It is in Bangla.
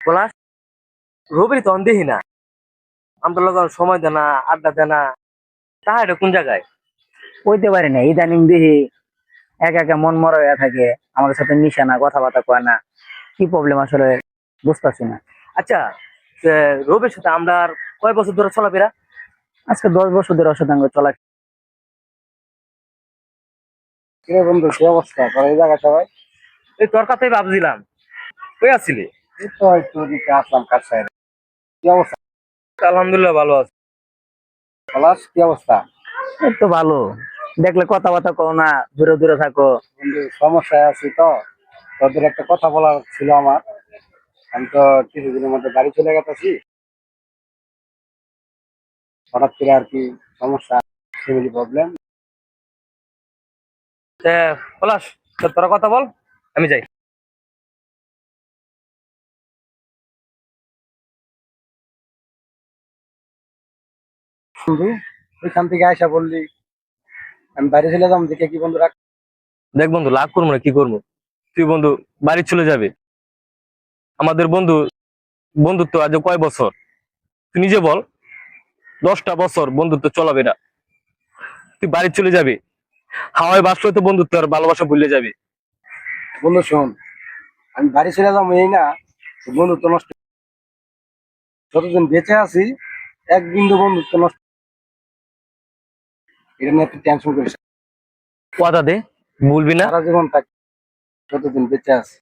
পলাশ, রবি তখন দেখি না, আমরা লোক সময় দেয় না, আড্ডা দেয় না, তাহা এটা কোন জায়গায়? কইতে পারি না, ইদানিং দেখি একা একা মন মরা হয়ে থাকে, আমাদের সাথে মিশে না, কথাবার্তা কয় না। কি প্রবলেম আসলে বুঝতেছি না। আচ্ছা, রবির সাথে আমরা আর কয় বছর ধরে চলাফেরা? আজকে 10 বছর ধরে ওর সাথে আমার চলা। কিরে বন্ধু, কি অবস্থা তোর এই জায়গা সবাই? এই তোর কথাই ভাবছিলাম, কই আসছিলি? এই তো একটু দিকে আসলাম কাজ সাইডে। কি অবস্থা আলহামদুলিল্লাহ ভালো আছে। পলাশ, কি অবস্থা? এই তো ভালো। দেখলে কথাবার্তা কও না, দূরে দূরে থাকো। বন্ধু, সমস্যায় আছি তো, তোদের একটা কথা বলার ছিল আমার। আমি তো কিছুদিনের মধ্যে বাড়ি চলে গেছি, হঠাৎ করে আর কি সমস্যা, ফ্যামিলি প্রবলেম। পলাশ, তোরা কথা বল, আমি যাই। বন্ধু, ওইখান থেকে আয়সা বললি আমি বাইরে চলে যাবো, দেখে কি বন্ধু রাখ। দেখ বন্ধু, লাভ করবো না, কি করবো? তুই বন্ধু বাড়ি চলে যাবে, আমাদের বন্ধুত্ব আজ কয় বছর তুই নিজে বল? 10টা বছর বন্ধুত্ব চলাবে না, তুই বাড়ি চলে যাবে, হাওয়ায় বাসলে তো বন্ধুত্ব আর ভালোবাসা ভুলে যাবে। বন্ধু শোন, আমি বাড়ি চলে যাবো এই না, বন্ধুত্ব নষ্ট। যতদিন বেঁচে আছি এক বিন্দু বন্ধুত্ব নষ্ট, এটা নিয়ে তুই টেনশন করিস না। কথা দে, ভুলবি না। সারা জীবন থাক, যতদিন বেঁচে আছি।